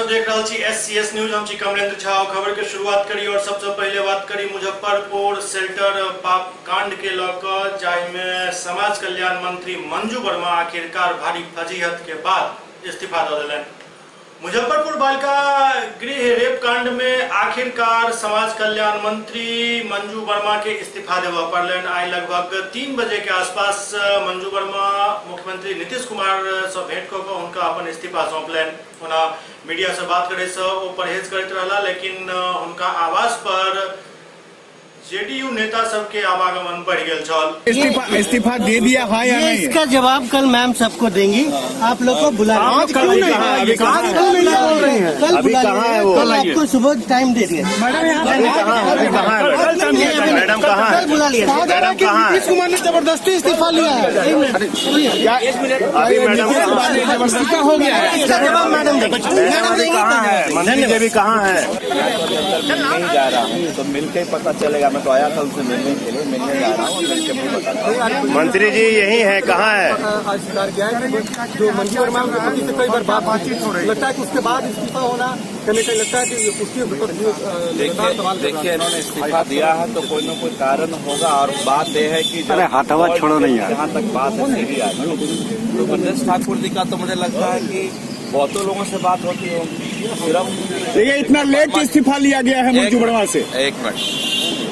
देख रहा छी SCS न्यूज। हम छी कमलेंद्र झा। खबर के शुरुआत करी और सबसे पहले बात करी मुजफ्फरपुर शेल्टर पाप कांड के लेकर, जाहिमे समाज कल्याण मंत्री मंजू वर्मा आखिरकार भारी फजीहत के बाद इस्तीफा दे दिलन। मुजफ्फरपुर बालिका गृह रेप कांड में आखिरकार समाज कल्याण मंत्री मंजू वर्मा के इस्तीफा देवा पड़लन। आई लगभग 3 बजे के आसपास मंजू वर्मा मुख्यमंत्री नीतीश कुमार से भेंट कर उनका अपन इस्तीफा सौंपलन। उन्हें मीडिया से बात करे से वो परहेज करते रहला, लेकिन उनका आवास पर जेडीयू नेता सबके आवागमन बढ़ गया छल। इस्तीफा दे दिया है या नहीं? इसका जवाब कल मैम सबको देंगी। आप लोग को बुला आज कल नहीं है, कल आपको सुबह टाइम दे दिया। मैडम कहाँ है? बुला लिया। नीतीश कुमार ने जबरदस्ती इस्तीफा लिया है। अभी मैडम इस्तीफा हो गया है। इसका जवाब मैडम देंगी। मंत्री जी भी कहाँ है? नहीं जा रहा हूँ तो मिलके ही पता चलेगा। मैं तो आया था उनसे मिलने के लिए, मिलने जा रहा हूँ, मिलके मुझे बताता हूँ। मंत्री जी यही है, कहाँ है? स्वीकार किया है कि जो मंजू वर्मा उनके पति से कई बार बातचीत हो रही लगता है कि उसके बाद इस्तीफा होना कहीं कहीं लगता है कि उसकी देखिए इन्होंने इस्तीफा दिया है तो कोई न कोई कारण होगा। और बात यह है कि हाथ आवाज छोड़ो नहीं यार। जहाँ तक बात है सीधी आ गई तो ब्रजेश ठाकुर जी का तो मुझे लगता है कि बहुतों लोगों से बात होती होगी। सिर्फ ये इतना लेट इस्तीफा लिया गया है मंजू वर्मा से। एक मिनट,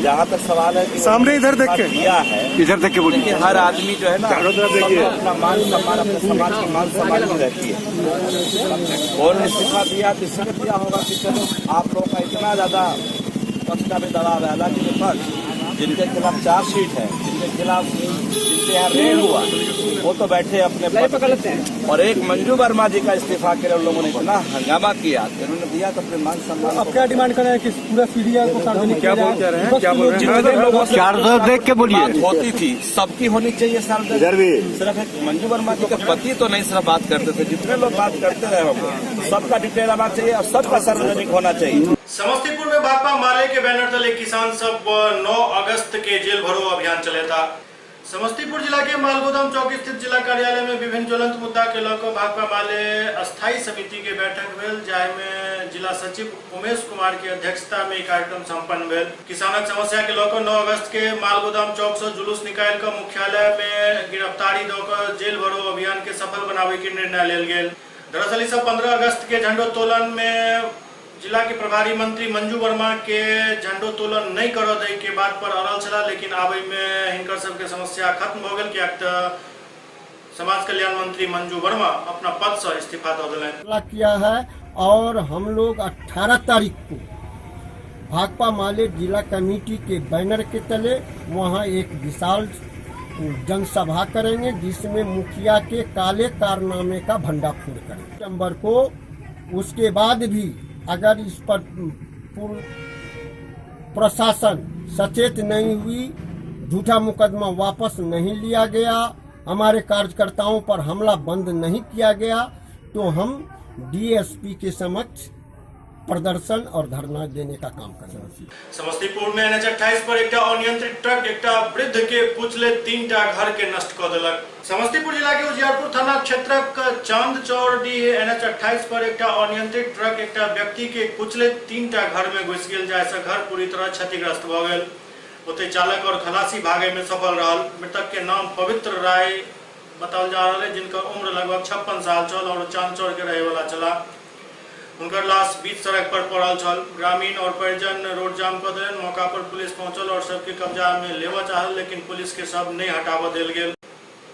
जहाँ तक सवाल है कि सामने इधर देख के दिया है, इधर देख के बोलिए। देखिए हर आदमी जो है ना देखिए अपना मान सम्मान, अपने समाज की मान सम्मान की रहती है। और इस्तीफा दिया तो इसलिए दिया होगा कि चलो आप लोगों का इतना ज्यादा पक्ष का भी दबाव है। हालांकि विपक्ष जिनके खिलाफ चार्जशीट है, जिनके खिलाफ जिनके यहाँ रेड हुआ, वो तो बैठे अपने पकड़ते हैं। और एक मंजू वर्मा जी का इस्तीफा के लिए लोगों ने इतना हंगामा किया, उन्होंने दिया तो अपने मान सम्मान। अब क्या डिमांड कर रहे हैं कि पूरा सीरिया को सार्वजनिक क्या बोल रहे हैं? क्या बोल रहे हैं? जितने लोगों से 400 देख के बोलिए। बात होती थी सबकी होनी चाहिए सार्वजनिक। सिर्फ एक मंजू वर्मा जी के पति तो नहीं सिर्फ बात करते थे, जितने लोग बात करते रहे होंगे सबका डिटेल आना चाहिए और सबका सार्वजनिक होना चाहिए। समस्तीपुर में भाकपा माले के बैनर तले किसान सब 9 अगस्त के जेल भरो अभियान चले था। समस्तीपुर जिला के मालगोदाम चौक स्थित जिला कार्यालय में विभिन्न ज्वलंत मुद्दा के लेकर भाकपा माले अस्थायी समिति के बैठक भेल, जाहिमे जिला सचिव उमेश कुमार की अध्यक्षता में कार्यक्रम संपन्न भेल। किसानक समस्या के लेकर 9 अगस्त के मालगोदाम चौक से जुलूस निकाल कर मुख्यालय में गिरफ्तारी देकर जेल भरो अभियान के सफल बनावे के निर्णय लेल गेल। दरअसल इस 15 अगस्त के झंडोत्तोलन में जिला के प्रभारी मंत्री मंजू वर्मा के झंडोत्तोलन नहीं कर दे के बात पर अड़ल चला, लेकिन आबे में हिनकर सबके समस्या खत्म हो गई कि समाज कल्याण मंत्री मंजू वर्मा अपना पद से इस्तीफा दे दिलन किया है। और हम लोग 18 तारीख को भाकपा माले जिला कमेटी के बैनर के तले वहाँ एक विशाल जनसभा करेंगे, जिसमें मुखिया के काले कारनामे का भंडाफोड़ करेंगे सितंबर को। उसके बाद भी अगर इस पर प्रशासन सचेत नहीं हुई, झूठा मुकदमा वापस नहीं लिया गया, हमारे कार्यकर्ताओं पर हमला बंद नहीं किया गया, तो हम डीएसपी के समक्ष प्रदर्शन और धरना देने का काम करेंगे। समस्तीपुर में NH 28 पर एक अनियंत्रित ट्रक एक वृद्ध के कुचले 3 घर के नष्ट कर देलक। समस्तीपुर जिला के उजियारपुर थाना क्षेत्रक चांदचौरडीह NH 28 पर एक अनियंत्रित ट्रक एक व्यक्ति के कुचले 3 घर में घुस गेल, जाहिसे घर पूरी तरह क्षतिग्रस्त भ गेल। ओते चालक और खलासी भागे में सफल रहल। मृतक के नाम पवित्र राय बताओल जा रहा है, जिनका उम्र लगभग 56 साल छल और चांदचौर के रहे वाला चला। उनकर लाश बीच सड़क पर पड़ल छल। ग्रामीण और परिजन रोड जाम कर देलन। मौका पर पुलिस पहुंचल और सबके कब्जा में लेवा चाहल, लेकिन पुलिस के सब नहीं हटावा देल गेल।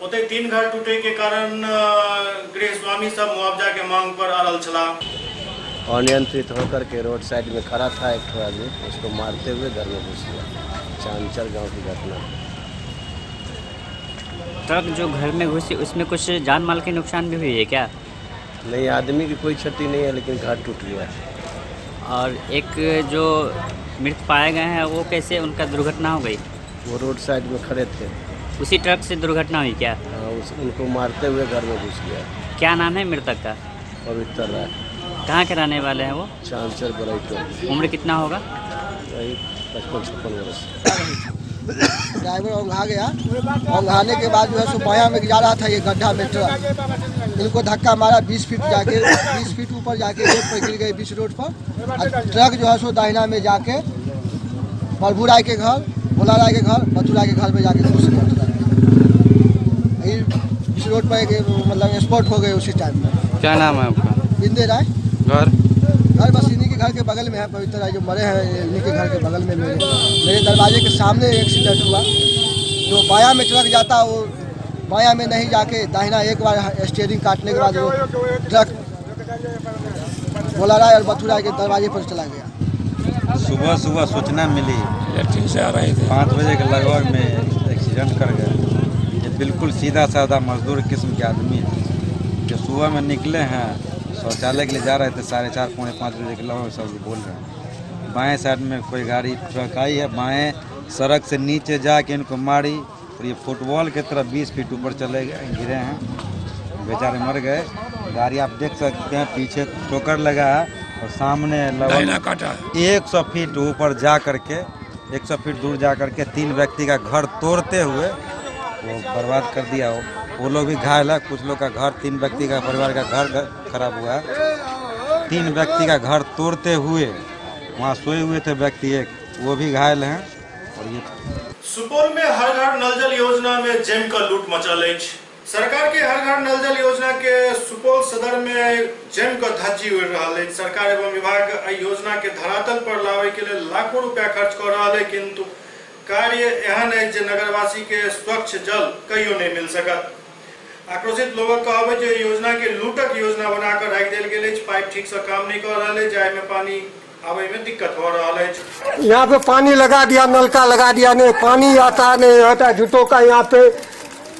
ओते 3 घर टूटे के कारण गृह स्वामी सब मुआवजा के मांग पर अड़ल छला। अनियंत्रित होकर के रोड साइड में खड़ा था एक आदमी, उसको मारते हुए घर में घुस गया। चांचल गांव की घटना। ट्रक जो घर में घुसी उसमें कुछ जान माल के नुकसान भी हुई है क्या? नहीं, आदमी की कोई क्षति नहीं है, लेकिन घर टूट गया। और एक जो मृत पाए गए हैं वो कैसे उनका दुर्घटना हो गई? वो रोड साइड में खड़े थे, उसी ट्रक से दुर्घटना हुई क्या? उनको मारते हुए घर में घुस गया। क्या नाम है मृतक का? पवित्र राय। कहाँ के रहने वाले हैं वो? चांचल बरैटो। उम्र कितना होगा? वही 55-56 वर्ष। ड्राइवर औंधा गया। औंधाने के बाद जो है सो बायां में जा रहा था ये गड्ढा में ट्रक, इनको धक्का मारा 20 फीट ऊपर जाके रोड पर गिर गए, बीच रोड पर। और ट्रक जो है सो दाहिना में जाके प्रभु राय के घर, भोला राय के घर, बतू राय के घर में जाके घुस गया। इस रोड पर एक मतलब स्पॉट हो गए उसी टाइम में। क्या नाम है आपका? बिंदे राय। घर बस इन्हीं के घर के बगल में है, पवित्र राय जो मरे हैं इन्हीं के घर के बगल में मेरे दरवाजे के सामने एक्सीडेंट हुआ। जो बायां में ट्रक जाता वो बायां में नहीं जाके दाहिना एक बार स्टीयरिंग काटने के बाद वो ट्रक भोला राय और बतू राय के दरवाजे पर चला गया। सुबह सूचना मिली, से आ रहे थे 5 बजे के लगभग में एक्सीडेंट कर गए। ये बिल्कुल सीधा साधा मजदूर किस्म के आदमी है जो सुबह में निकले हैं, शौचालय के लिए जा रहे थे 4:30 पौने 5 बजे के लगभग। सब बोल रहे हैं बाएं साइड में कोई गाड़ी ट्रक आई है, बाएं सड़क से नीचे जाके इनको मारी और ये फुटबॉल की तरफ 20 फीट ऊपर चले गए, गिरे हैं, बेचारे मर गए। गाड़ी आप देख सकते हैं पीछे ठोकर लगा है और सामने लगभग 100 फीट ऊपर जा करके 100 फीट दूर जा करके 3 व्यक्ति का घर तोड़ते हुए वो बर्बाद कर दिया। वो लोग भी घायल है, कुछ लोग का घर, 3 व्यक्ति का परिवार का घर खराब हुआ है। 3 व्यक्ति का घर तोड़ते हुए वहाँ सोए हुए थे व्यक्ति, एक वो भी घायल हैं। और ये सुपौल में हर घर नल जल योजना में जम कर लूट मचल अछि। सरकार के हर घर नल जल योजना के सुपौल सदर में जम कर धज्जी उड़ि रहल अछि। सरकार एवं विभाग एहि योजना के धरातल पर लावे के लिए लाखों रुपया खर्च कर रहा है, किंतु कार्य एहन है जे नगरवासी के स्वच्छ जल कहियो नहीं मिल सकत। आक्रोशित लोगक कहब जे योजना के लूटक योजना बनाकर राखि देल गेल अछि। पाइप ठीक से काम नहीं कर रहा है, जाय में पानी आवे में दिक्कत हो रहा है। यहाँ पे पानी लगा दिया, नलका लगा दिया, नहीं पानी आता नहीं आता, झूठों का यहाँ पे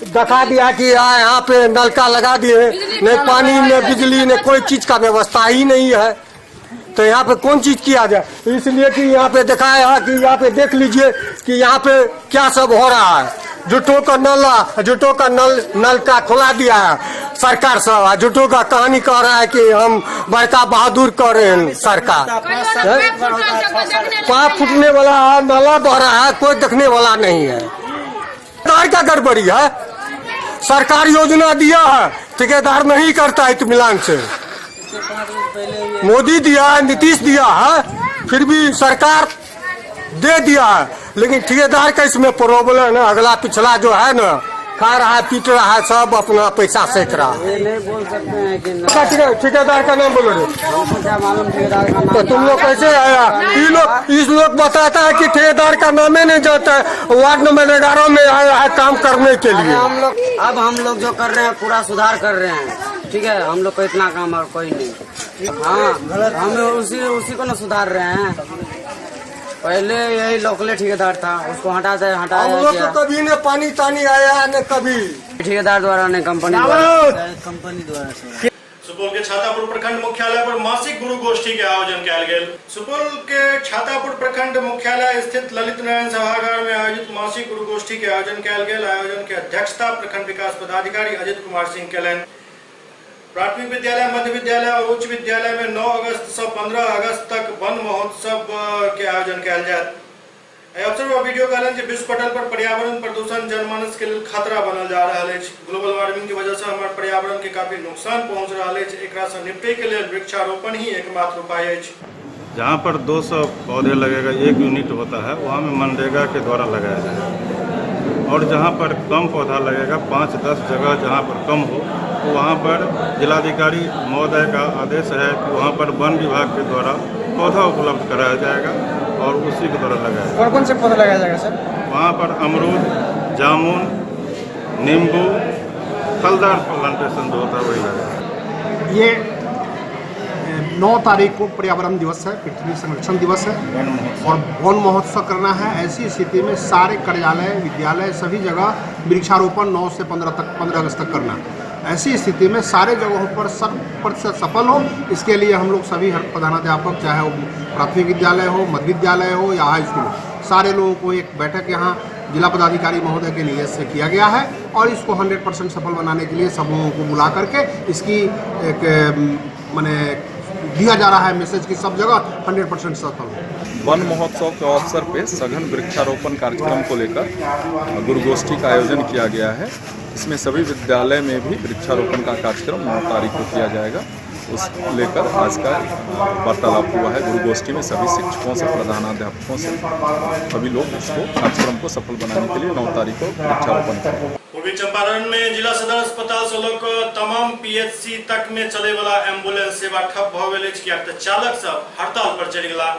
दिखा दिया कि यहाँ पे नलका लगा दिए, नहीं पानी न बिजली न कोई चीज का व्यवस्था ही नहीं है। तो यहाँ पे कौन चीज किया जाए, इसलिए कि यहाँ पे दिखाया है कि यहाँ पे देख लीजिए कि यहाँ पे क्या सब हो रहा है। झूठों का नलका खुला दिया है सरकार सब, झूठों का कहानी कह रहा है कि हम बड़का बहादुर कर रहे हैं। सरकार 5 फुटने वाला नाला बह रहा है, कोई देखने वाला नहीं है। ठेकेदार का गड़बड़ी है, सरकार योजना दिया है, ठेकेदार नहीं करता इत्मीनान से। मोदी दिया है, नीतीश दिया है, फिर भी सरकार दे दिया है, लेकिन ठेकेदार का इसमें प्रॉब्लम है ना। अगला पिछला जो है ना खा रहा है, पीट रहा है, सब अपना पैसा सेक रहा है। ये नहीं बोल सकते हैं कि ठेकेदार का नाम बोलो रे, हमको क्या मालूम ठेकेदार का नाम। तो तुम लोग कैसे आया? इस लोग बताता है कि ठेकेदार का नाम ही नहीं जाता है, वार्ड नंबर 11 में आया है काम करने के लिए। हम लोग जो कर रहे हैं पूरा सुधार कर रहे हैं, ठीक है। हम लोग को इतना काम और कोई नहीं। हाँ, हम उसी को ना सुधार रहे हैं। पहले यही लोकल ठेकेदार था, उसको हटाया हम लोग तो कभी न पानी तानी आया न कभी ठेकेदार द्वारा ने कंपनी द्वारा। सुपौल के छातापुर प्रखंड मुख्यालय पर मासिक गुरु गोष्ठी के आयोजन किया गया। सुपौल के छातापुर प्रखंड मुख्यालय स्थित ललित नारायण सभागार में आयोजित मासिक गुरु गोष्ठी के आयोजन किया गया। आयोजन की अध्यक्षता प्रखंड विकास पदाधिकारी अजित कुमार सिंह केलन। प्राथमिक विद्यालय, मध्य विद्यालय और उच्च विद्यालय में 9 अगस्त से 15 अगस्त तक वन महोत्सव के आयोजन किया जायत। अवसर पर वीडियो कहलन जे विश्व पटल पर पर्यावरण प्रदूषण जनमानस के लिए खतरा बनल जा रहा है। ग्लोबल वार्मिंग की वजह से हमारे पर्यावरण के काफी नुकसान पहुंच रहा है। एकरा से निपटे के लिए वृक्षारोपण ही एकमात्र उपाय है। जहाँ पर 200 पौधे लगेगा, 1 यूनिट होता है, वहाँ में मनरेगा के द्वारा लगाया जाएगा। और जहाँ पर कम पौधा लगेगा, 5-10 जगह जहाँ पर कम हो, तो वहाँ पर जिलाधिकारी महोदय का आदेश है कि वहाँ पर वन विभाग के द्वारा पौधा उपलब्ध कराया जाएगा और उसी के द्वारा लगाया जाएगा। कौन से पौधा लगाया जाएगा सर? वहाँ पर अमरूद, जामुन, नींबू, फलदार प्लांटेशन जो होता है वही लगाया। ये 9 तारीख को पर्यावरण दिवस है, पृथ्वी संरक्षण दिवस है और वन महोत्सव करना है। ऐसी स्थिति में सारे कार्यालय, विद्यालय, सभी जगह वृक्षारोपण 9 से 15 अगस्त तक करना है। ऐसी स्थिति में सारे जगहों पर 100% सफल हो, इसके लिए हम लोग सभी प्रधानाध्यापक, चाहे वो प्राथमिक विद्यालय हो, मध्य विद्यालय हो या हाई स्कूल, सारे लोगों को एक बैठक यहाँ जिला पदाधिकारी महोदय के निर्देश से किया गया है और इसको 100% सफल बनाने के लिए सब लोगों को बुला करके इसकी एक माने दिया जा रहा है मैसेज कि सब जगह 100% सफल हो। वन महोत्सव के अवसर पे सघन वृक्षारोपण कार्यक्रम को लेकर गुरुगोष्ठी का आयोजन किया गया है। इसमें सभी विद्यालय में भी वृक्षारोपण का कार्यक्रम 9 तारीख को किया जाएगा। उस लेकर आज का वार्तालाप हुआ है गुरुगोष्ठी में सभी शिक्षकों से, प्रधानाध्यापकों से। सभी लोग इसको कार्यक्रम को सफल बनाने के लिए 9 तारीख को वृक्षारोपण करेंगे। पूर्वी चंपारण में जिला सदर अस्पताल से लेकर तमाम पीएचसी तक में चले वाला एम्बुलेंस सेवा ठप भ गेल अछि, कियाक चालक सब हड़ताल पर चढ़ि गेला।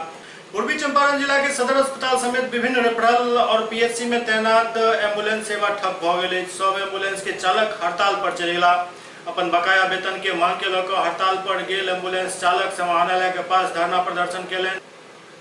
पूर्वी चंपारण जिला के सदर अस्पताल समेत विभिन्न रेफरल और पीएचसी में तैनात एम्बुलेंस सेवा ठप भ गेल अछि। सब एम्बुलेंस के चालक हड़ताल पर चढ़ि गेला। अपन बकाया वेतन के मांग के लेकर हड़ताल पर गेल एम्बुलेंस चालक समाहरणालय के पास धरना प्रदर्शन केलनि।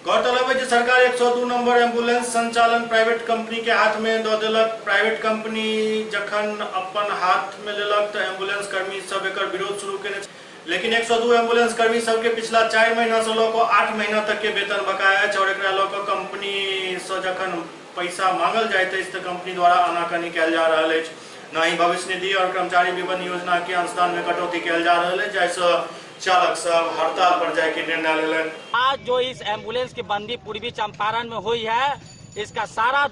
गौरतलब है कि सरकार 102 नंबर एम्बुलेंस संचालन प्राइवेट कंपनी के हाथ में दऽ देलक। प्राइवेट कंपनी जखन अपन हाथ में लेलक तो एम्बुलेंस कर्मी सब एकर विरोध शुरू केने, लेकिन 102 एम्बुलेंस कर्मी सबके पिछला 4 महीना से लऽ 8 महीना तक के वेतन बकाया अछि और एकरा लऽ कंपनी से जखन पैसा मांगल जाइत अछि तो कंपनी द्वारा आनाकानी कयल जा रहल अछि। न ही भविष्य निधि और कर्मचारी विवरण योजना के अनुदान में कटौती कयल जा रहल है, जैसे चालक सब हड़ताल पर जाए के निर्णय लेलन। आज जो इस एम्बुलेंस की बंदी पूर्वी चंपारण में हुई है, इसका सारा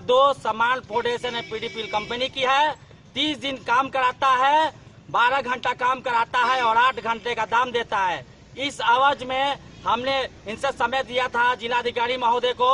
दोष समान फाउंडेशन पीडीपीएल कंपनी की है। 30 दिन काम कराता है, 12 घंटा काम कराता है और 8 घंटे का दाम देता है। इस आवाज में हमने इनसे समय दिया था जिलाधिकारी महोदय को,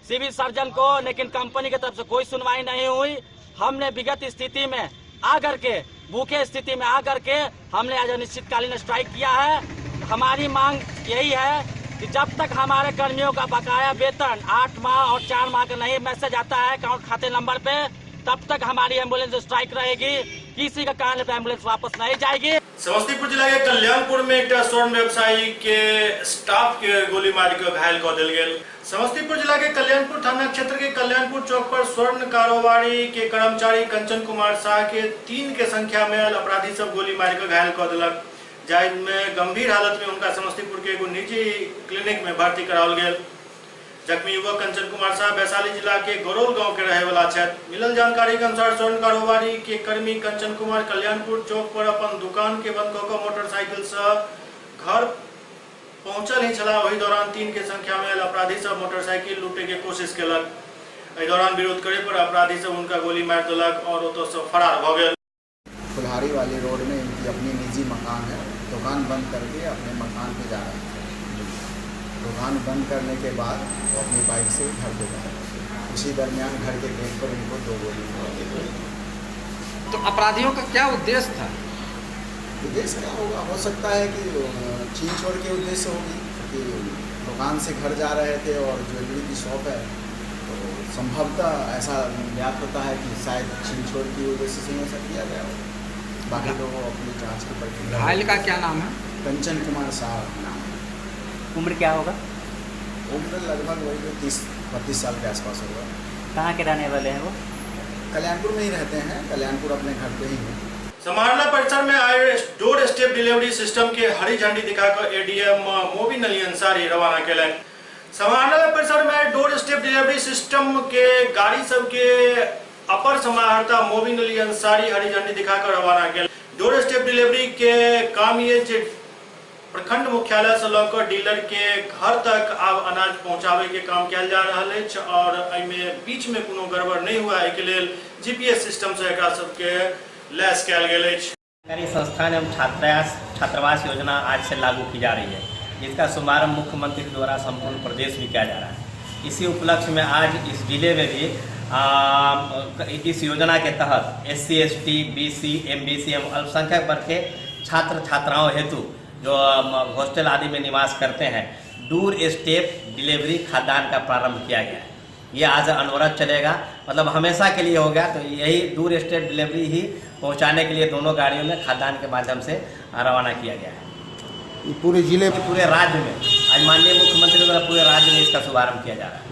सिविल सर्जन को, लेकिन कंपनी की तरफ से कोई सुनवाई नहीं हुई। हमने विगत स्थिति में आकर के, भूखे स्थिति में आकर के हमने आज अनिश्चितकालीन स्ट्राइक किया है। हमारी मांग यही है कि जब तक हमारे कर्मियों का बकाया वेतन 8 माह और 4 माह का नहीं मैसेज आता है अकाउंट खाते नंबर पे, तब तक हमारी एम्बुलेंस स्ट्राइक रहेगी। किसी का कारण पे एम्बुलेंस वापस नहीं जाएगी। समस्तीपुर जिला के कल्याणपुर में एक स्वर्ण व्यवसायी के स्टाफ के गोली मार के घायल कर दिल गेल। समस्तीपुर जिला के कल्याणपुर थाना क्षेत्र के कल्याणपुर चौक पर स्वर्ण कारोबारी के कर्मचारी कंचन कुमार शाह के 3 के संख्या में अपराधी सब गोली मार के घायल कर दिलक, जाहिमे गंभीर हालत में उनका समस्तीपुर के एगो निजी क्लिनिक में भर्ती कराओल गेल। जख्मी युवक कंचन कुमार शाह वैशाली जिला के गरोल गांव के रहे वाला छथि। मिलल जानकारी के अनुसार स्वर्ण कारोबारी के कर्मी कंचन कुमार कल्याणपुर चौक पर अपन दुकान के बंद कऽ मोटरसाइकिल से घर पहुंचल ही छला। वही दौरान 3 के संख्या में अपराधी सब मोटरसाइकिल लूटे के कोशिश केलक। एहि दौरान विरोध करे पर अपराधी सब उनका गोली मार देलक और ओतऽ से फरार भ गेल। फुलहारी वाली रोड में इनकी अपनी निजी मकान है, दुकान बंद करके अपने मकान पे जा रहे थे। दुकान बंद करने के बाद वो अपनी बाइक से घर पे जा रहे थे। इसी दरमियान घर के गेट पर इनको 2 गोली मारी। तो अपराधियों का क्या उद्देश्य था? उद्देश्य क्या होगा, हो सकता है कि छीन छोड़ के उद्देश्य होगी कि दुकान से घर जा रहे थे और ज्वेलरी की शॉप है, तो संभवतः ऐसा ज्ञात होता है कि शायद छीन छोड़ की उद्देश्य से ऐसा किया गया हो। बाकी तो वो अपनी जांच की प्रक्रिया। घायल का क्या नाम है? कंचन कुमार शाह नाम है। उम्र क्या होगा? उम्र लगभग वही 30-32 साल के आसपास होगा। कहाँ के रहने वाले हैं वो? कल्याणपुर में ही रहते हैं, कल्याणपुर अपने घर पे ही हैं। समाहरणालय परिसर में आए डोर स्टेप डिलीवरी सिस्टम के हरी झंडी दिखाकर एडीएम मोबिन अली अंसारी रवाना केलनि। समाहरणालय परिसर में डोर स्टेप डिलीवरी सिस्टम के गाड़ी सब के अपर समाहर्ता मोबिन अली अंसारी हरी झंडी दिखाकर रवाना केलनि। डोर स्टेप डिलीवरी के काम ये प्रखंड मुख्यालय से लेकर डीलर के घर तक आब अनाज पहुंचावे के काम किया जा रहा है और एहिमे बीच में कोनो गड़बड़ नहीं हुआ है के लिए जीपीएस सिस्टम से एकरा सबके लैस किया गया है। सरकारी संस्थान एवं छात्रावास योजना आज से लागू की जा रही है, जिसका शुभारंभ मुख्यमंत्री द्वारा संपूर्ण प्रदेश में किया जा रहा है। इसी उपलक्ष्य में आज इस जिले में भी इस योजना के तहत SC ST BC MBC एवं अल्पसंख्यक वर्ग के छात्र छात्राओं हेतु जो हॉस्टल आदि में निवास करते हैं, डोर स्टेप डिलीवरी खाद्यान्न का प्रारंभ किया गया है। ये आज अनवरत चलेगा, मतलब हमेशा के लिए हो गया। तो यही डोर स्टेप डिलीवरी ही पहुंचाने के लिए दोनों गाड़ियों में खाद्यान्न के माध्यम से रवाना किया गया है। पूरे जिले पूरे राज्य में आज माननीय मुख्यमंत्री द्वारा पूरे राज्य में इसका शुभारंभ किया जा रहा है।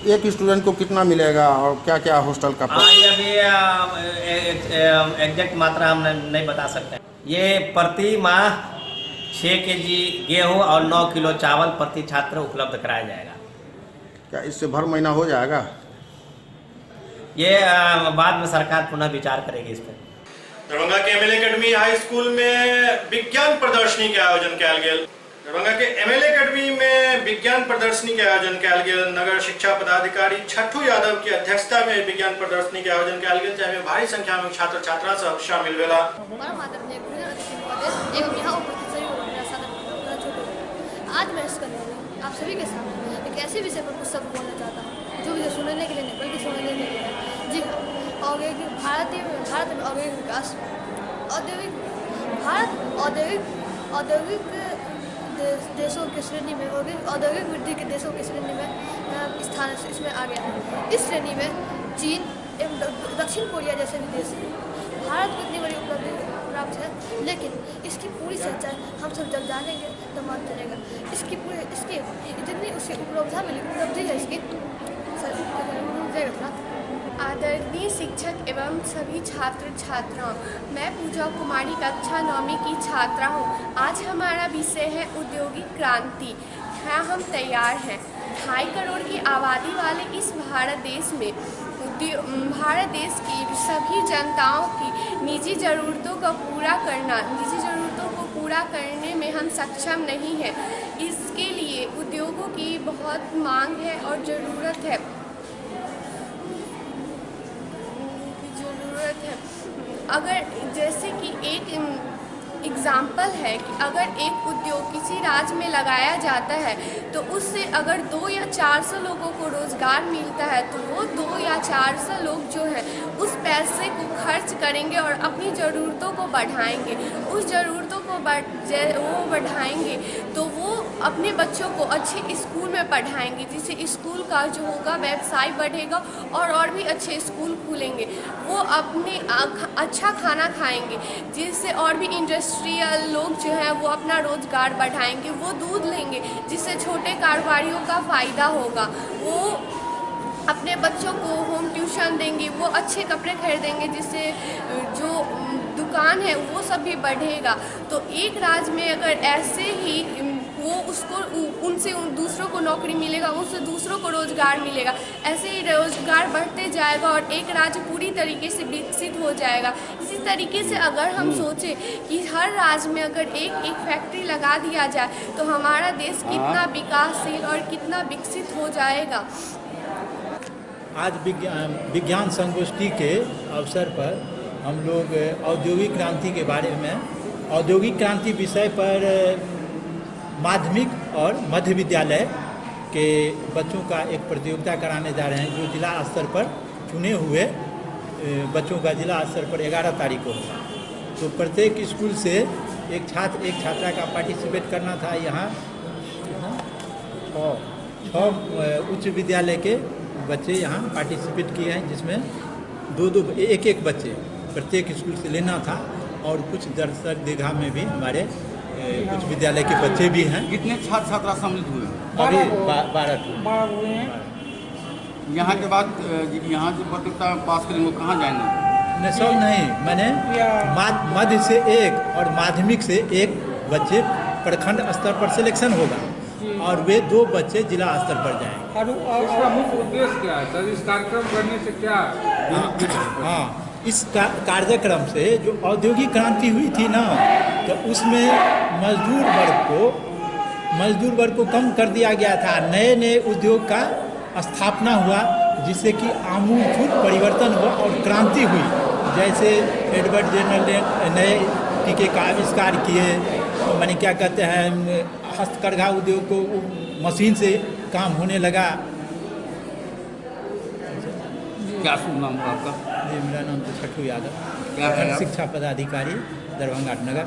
एक स्टूडेंट को कितना मिलेगा और क्या क्या हॉस्टल का? ये अभी एग्जैक्ट मात्रा हम नहीं बता सकते। ये प्रति माह 6 kg गेहूं और 9 किलो चावल प्रति छात्र उपलब्ध कराया जाएगा। क्या इससे भर महीना हो जाएगा? ये बाद में सरकार पुनः विचार करेगी इस पर। दरभंगा के एमएलए अकेडमी हाई स्कूल में विज्ञान प्रदर्शनी के आयोजन किया गेल। दरभंगा के एमएलए अकेडमी में विज्ञान प्रदर्शनी के आयोजन किया गेल। नगर शिक्षा पदाधिकारी छठू यादव की अध्यक्षता में विज्ञान प्रदर्शनी के आयोजन किया गेल, जैमे भारी संख्या में छात्र छात्रा सब शामिल भेला। आज मैं आप सभी के सामने एक ऐसे विषय पर कुछ शब्द बोलना चाहता हूँ जो विषय सुनने के लिए नहीं बल्कि सुनने के लिए। जी औद्योगिक भारत में औद्योगिक विकास औद्योगिक देशों की श्रेणी में औद्योगिक वृद्धि के देशों की श्रेणी में स्थान इसमें आ गया है। इस श्रेणी में चीन एवं दक्षिण कोरिया जैसे भी देश हैं। भारत को इतनी बड़ी उपलब्धि प्राप्त है, लेकिन इसकी पूरी सच्चाई हम सब जब जानेंगे तो मालूम चलेगा। इसकी जितनी उसकी उपलब्धि है इसकी आदरणीय शिक्षक एवं सभी छात्र छात्राओं, मैं पूजा कुमारी कक्षा 9वीं की छात्रा हूँ। आज हमारा विषय है औद्योगिक क्रांति। हाँ, हम तैयार हैं। 2.5 करोड़ की आबादी वाले इस भारत देश में भारत देश की सभी जनताओं की निजी ज़रूरतों को पूरा करने में हम सक्षम नहीं हैं। इसके लिए उद्योगों की बहुत मांग है और ज़रूरत है। अगर जैसे कि एक एग्ज़ाम्पल है कि अगर एक उद्योग किसी राज्य में लगाया जाता है तो उससे अगर 2 या 400 लोगों को रोज़गार मिलता है तो वो 2 या 400 लोग जो है उस पैसे को खर्च करेंगे और अपनी ज़रूरतों को बढ़ाएंगे। उस ज़रूरतों को वो बढ़ाएंगे तो वो अपने बच्चों को अच्छे स्कूल में पढ़ाएंगे, जिससे स्कूल का जो होगा व्यवसाय बढ़ेगा और भी अच्छे स्कूल खुलेंगे। वो अपने अच्छा खाना खाएंगे, जिससे और भी इंडस्ट्रियल लोग जो हैं वो अपना रोज़गार बढ़ाएंगे। वो दूध लेंगे, जिससे छोटे कारोबारियों का फ़ायदा होगा। वो अपने बच्चों को होम ट्यूशन देंगे, वो अच्छे कपड़े खरीदेंगे, जिससे जो दुकान है वो सब भी बढ़ेगा। तो एक राज्य में अगर ऐसे ही उनसे दूसरों को नौकरी मिलेगा, उससे दूसरों को रोज़गार मिलेगा, ऐसे ही रोज़गार बढ़ते जाएगा और एक राज्य पूरी तरीके से विकसित हो जाएगा। इसी तरीके से अगर हम सोचें कि हर राज्य में अगर एक फैक्ट्री लगा दिया जाए तो हमारा देश कितना विकासशील और कितना विकसित हो जाएगा। आज विज्ञान संगोष्ठी के अवसर पर हम लोग औद्योगिक क्रांति के बारे में औद्योगिक क्रांति विषय पर माध्यमिक और मध्य विद्यालय के बच्चों का एक प्रतियोगिता कराने जा रहे हैं, जो जिला स्तर पर चुने हुए बच्चों का जिला स्तर पर 11 तारीख को होगा। तो प्रत्येक स्कूल से एक छात्र एक छात्रा का पार्टिसिपेट करना था। यहाँ 6 उच्च विद्यालय के बच्चे यहाँ पार्टिसिपेट किए हैं, जिसमें एक बच्चे प्रत्येक स्कूल से लेना था और कुछ दर्शक दीघा में भी हमारे कुछ विद्यालय के बच्चे भी हैं। कितने छात्र छात्रा सम्मिलित हुए? अभी 12 हुए हैं। यहाँ के बाद यहाँ जो प्रतियोगिता पास करेंगे कहाँ जाएंगे? नहीं, सब नहीं, मैंने मध्य से एक और माध्यमिक से एक बच्चे प्रखंड स्तर पर सिलेक्शन होगा और वे 2 बच्चे जिला स्तर पर जाएंगे। इसका मुख्य उद्देश्य क्या है सर? इस कार्यक्रम करने से क्या? हाँ, इस कार्यक्रम से जो औद्योगिक क्रांति हुई थी ना, तो उसमें मजदूर वर्ग को कम कर दिया गया था। नए उद्योग का स्थापना हुआ, जिससे कि आमूलचूल परिवर्तन हुआ और क्रांति हुई। जैसे एडवर्ड जेनर ने नए टीके का आविष्कार किए, माने क्या कहते हैं, हस्तकरघा उद्योग को मशीन से काम होने लगा। क्या शुभ नाम है आपका? जी, मेरा नाम तो छठू यादव, शिक्षा पदाधिकारी दरभंगा नगर।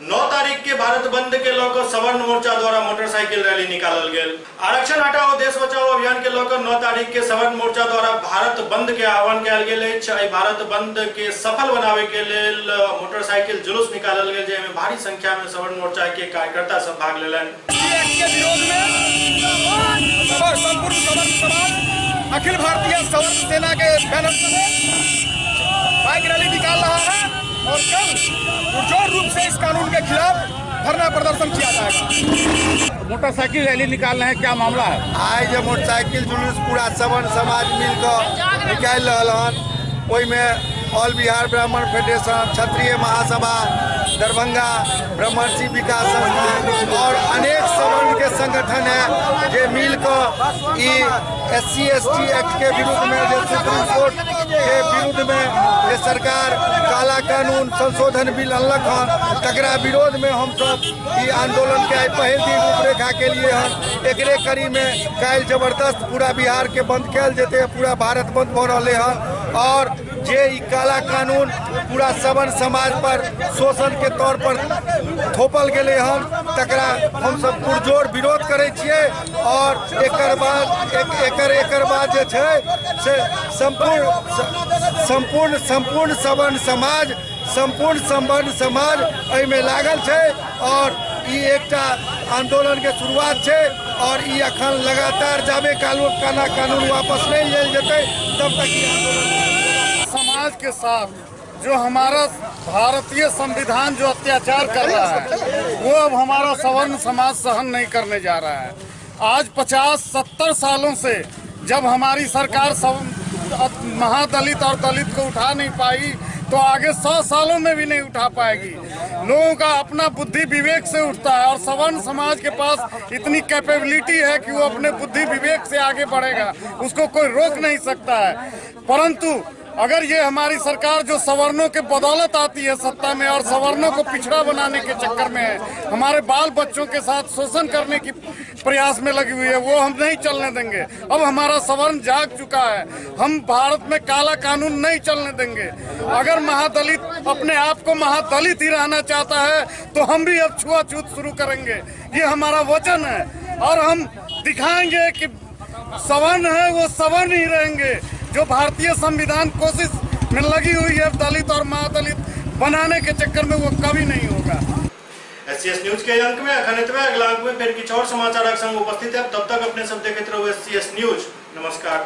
9 तारीख के भारत बंद के लौकर सवर्ण मोर्चा द्वारा मोटरसाइकिल रैली निकालल गेल। आरक्षण हटाओ देश बचाओ अभियान के लौकर 9 तारीख के सवर्ण मोर्चा द्वारा भारत बंद के आह्वान कयल गेल अछि। भारत बंद के सफल बनावे के लेल मोटरसाइकिल जुलूस निकालल गेल, जेमे भारी संख्या में सवर्ण मोर्चा के कार्यकर्ता सब भाग लेलन। अखिल भारतीय सवर्ण सेना के बैनर तले बाइक रैली निकाल रहा है और कल पुरजोर रूप से इस कानून के खिलाफ धरना प्रदर्शन किया जाएगा। मोटरसाइकिल रैली निकाल रहे हैं, क्या मामला है? आज मोटरसाइकिल जुलूस पूरा सवर्ण समाज मिलकर निकाल रहा हन। ओहि में ऑल बिहार ब्राह्मण फेडरेशन, क्षत्रिय महासभा दरभंगा, ब्रह्मर्षि विकास संस्थान और अनेक सवर्ण के संगठन है जे मिलकर SC/ST एक्ट के विरुद्ध में, जो सुप्रीम कोर्ट के विरुद्ध में ये सरकार काला कानून संशोधन बिल अनलक हन, तकरा विरोध में हम सब ई आंदोलन के पहल दिन रूपरेखा के लिए हम एकरे कड़ी में काल जबरदस्त पूरा बिहार के बंद कल जेते, पूरा भारत बंद हो रहे हैं और जे ई काला कानून पूरा सवर्ण समाज पर शोषण के तौर पर थोपल गए हन, तकरा हम सब पुरजोर विरोध करे छिए और एकर बाद जे छै से संपूर्ण सवर्ण समाज, संपूर्ण संवर्ण समाज एहिमे लागल छै और ई एकटा आंदोलन के शुरुआत छै और ई अखन लगातार जाबे कानून वापस नहीं लेल जेतै तब तक ई आंदोलन। समाज के साथ जो हमारा भारतीय संविधान जो अत्याचार कर रहा है वो अब हमारा सवर्ण समाज सहन नहीं करने जा रहा है। आज 50-70 सालों से जब हमारी सरकार महादलित और दलित को उठा नहीं पाई तो आगे 100 सालों में भी नहीं उठा पाएगी। लोगों का अपना बुद्धि विवेक से उठता है और सवर्ण समाज के पास इतनी कैपेबिलिटी है कि वो अपने बुद्धि विवेक से आगे बढ़ेगा, उसको कोई रोक नहीं सकता है। परंतु अगर ये हमारी सरकार जो सवर्णों के बदौलत आती है सत्ता में और सवर्णों को पिछड़ा बनाने के चक्कर में है, हमारे बाल बच्चों के साथ शोषण करने की प्रयास में लगी हुई है, वो हम नहीं चलने देंगे। अब हमारा सवर्ण जाग चुका है, हम भारत में काला कानून नहीं चलने देंगे। अगर महादलित अपने आप को महादलित ही रहना चाहता है तो हम भी अब छुआछूत शुरू करेंगे, ये हमारा वचन है और हम दिखाएंगे कि सवर्ण है वो सवर्ण ही रहेंगे। जो भारतीय संविधान कोशिश में लगी हुई है दलित और महादलित बनाने के चक्कर में, वो कभी नहीं होगा। SCS न्यूज के अंक में अगला अंक में फिर कुछ और समाचार संग उपस्थित है। तब तक अपने सब देखते रहो SCS न्यूज। नमस्कार।